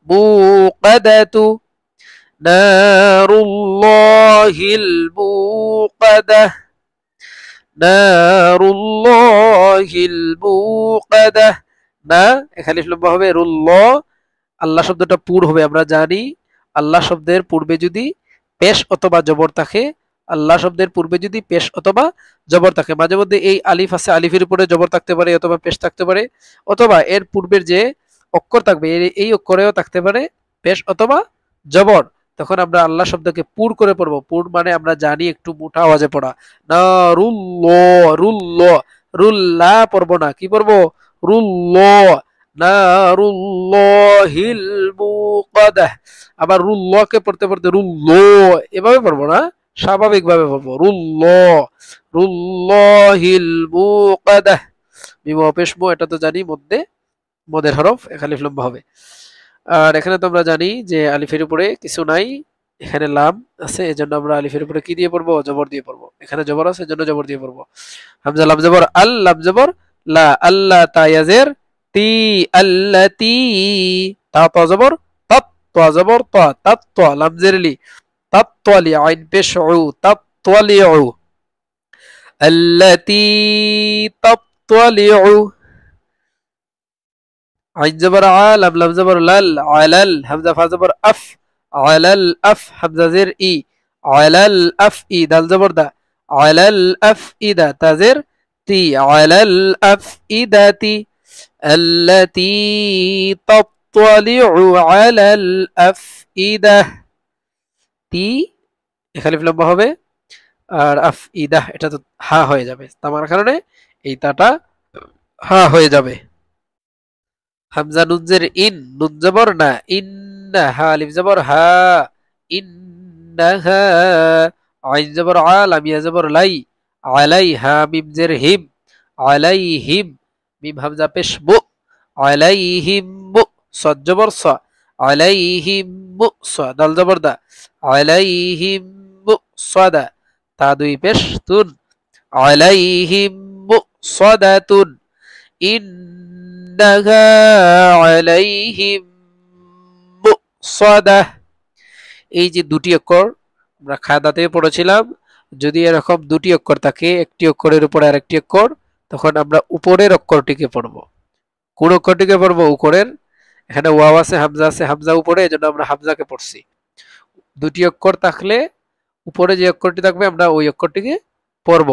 মুকাদাতু, নারুল্লাহিল মুকাদা, নারুল্লাহিল মুকাদা। না এখানে লম্বা হবে রুল্লাহ, আল্লাহ শব্দটা পুর হবে। আমরা জানি আল্লাহ শব্দের পূর্বে যদি পেশ অথবা জবর থাকে, আল্লাহ শব্দের পূর্বে যদি পেশ অথবা জবর থাকে, মাঝে মধ্যে এই আলিফ আছে, আলিফের উপরে জবর থাকতে পারে অথবা পেশ থাকতে পারে, অথবা এর পূর্বের যে অক্ষর থাকবে এই অক্ষরেও থাকতে পারে পেশ অথবা জবর। তখন আমরা আল্লাহ শব্দকে পুর করে পড়বো। পুর মানে আমরা জানি একটু মোটা আওয়াজে পড়া। না রুল্লাহ, রুল্লাহ, রুল্লাহ পড়বো না, কি পড়বো? রুল্লাহ, নারুল্লাহিল মুকাদাহ। আবার রুল্লাহকে পড়তে পড়তে রুল্লাহ এভাবে পড়বো না, স্বাভাবিক ভাবে পড়বো রুল্লাহ, রুল্লাহিল মুকাদাহ। মিম ওয়া পেশ মু, এটা তো জানি মধ্যে মদের হরফ, এখানে আলিফ লম্বা হবে। আর এখানে তো আমরা জানি যে আলিফের উপরে কিছু নাই, এখানে লাম আছে, এজন্য আমরা আলিফের উপরে কি দিয়ে পড়বো? জবর দিয়ে পড়বো। এখানে জবর আছে, এজন্য জবর দিয়ে পড়বো। হামজা লাম জবর আল, লাম জবর লা, আল্লাহ, তা ইয়াজের তি, আল্লাতি, তা ত জবর তাত, ত জবর ত, তাত ত, লাম জের লি, তাত্তালি, আইন পেশ উ, তাত্তালিউ, আল্লাতি তাত্তালিউ, আইন জবর আ, লাম লাম জবর লাল, আলাল, হামজা ফা জবর আফ, আলাল আফ, হামজা জের ই, আলাল আফ ই, দাল জবর দা, আলাল আফ ইদা, তাজের তি, আলাল আফ ইদাতি, আল্লাতি তাত্তালিউ আলাল আফ ইদা। তি এখানে লম্বা হবে, আর আফ ইদাহ এটা তো হা হয়ে যাবে, তামার কারণে এই তাটা হা হয়ে যাবে। হামজা নুন জের ইন, নুন জবর না, ইন্না, হা আলিফ জবর হা, ইন্নাহা, আইন জবর আ, লাম ইয়া জবর লাই, আলাইহা, মিম জের হিম, আলাইহিম, মিম হামজা পেশ মু, আলাইহিম মু, সদ জবর স, আলাইহিম মু স, দাল জবর দা, আলাইহিম মু সদা, তা দুই পেশ তুন, আলাইহিম মু সদাতুন, ইন্নাহা আলাইহিম মুসাদাহ। এই যে দুটি অক্ষর আমরা খাদাতে পড়েছিলাম, যদি এরকম দুটি অক্ষর থাকে, একটি অক্ষরের উপরে আরেকটি অক্ষর, তখন আমরা উপরের অক্ষরটিকে পড়ব। কোন অক্ষরটিকে পড়ব? উপরের। এখানে ওয়াও আছে, হামজা আছে, হামজা উপরে, এজন্য আমরা হামজাকে পড়ছি। দুটি অক্ষর থাকলে উপরে যে অক্ষরটি থাকবে আমরা ওই অক্ষরটিকে পড়ব।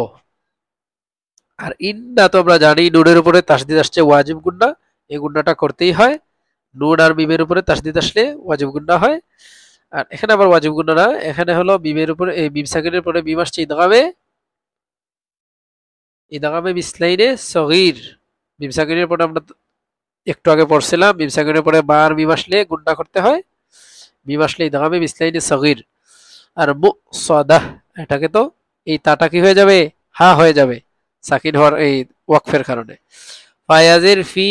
আর ইন্না তো আমরা জানি নুনের উপরে তাসদিদ আসছে ওয়াজিব গুন্না, এই গুন্নাটা করতেই হয়। নুন আর মিমের উপরে তাসদিদ আসলে ওয়াজিব গুন্না হয়। আর এখানে আবার ওয়াজিব গুন্না না, এখানে হলো মিমের উপরে এই মিম সাকিনের পরে মিম আসছে ইদগামে, ইদগামে মিসলাইনে সগীর। মিম সাকিনের পরে আমরা একটু আগে পড়ছিলাম মিম সাকিনের পরে বার মিম আসলে গুন্না করতে হয়, মিম আসলে ইদগামে মিসলাইনে সগীর। আর মুসাদাহ, এটাকে তো এই তাটা কি হয়ে যাবে? হা হয়ে যাবে, সাকিন হওয়ার এই ওয়াকফের কারণে। ফায়াজির ফি,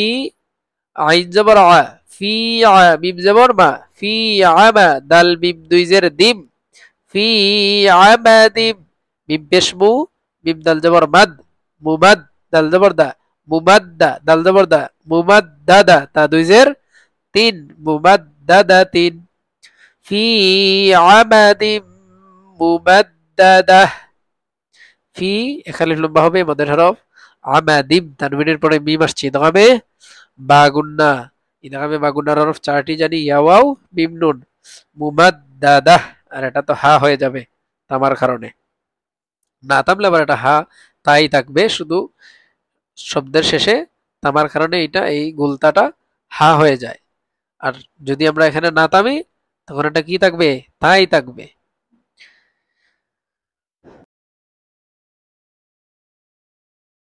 আইন জবর আ, ফি আ, মিম জবর মা, ফি আমা, দাল মিম দুই জের দিম, ফি আমাদিম, মিম পেশ মু, মিম দাল জবর মাদ, মুমাদ, দাল জবর দা, মুমাদ্দা, দাল জবর দা, মুমাদ্দাদা, তা দুই জের তিন, মুমাদ্দাদা তিন, ফি আমাদিম মুমাদ্দাদা। ফি এখানে লম্বা হবে মদের হরফ, আমাদিম তানবিনের পরে মিম আসছে ইদগামে বাগুন্না, ইদগামে বাগুন্নার হরফ চারটি জানি, ইয়া ওয়াও মিম নুন, মুমাদ্দাদাহ। আর এটা তো হা হয়ে যাবে তামার কারণে, না তামলে আবার এটা হা তাই থাকবে, শুধু শব্দের শেষে তামার কারণে এটা এই গুলতাটা হা হয়ে যায়। আর যদি আমরা এখানে না তামি তখন এটা কি থাকবে? তাই থাকবে।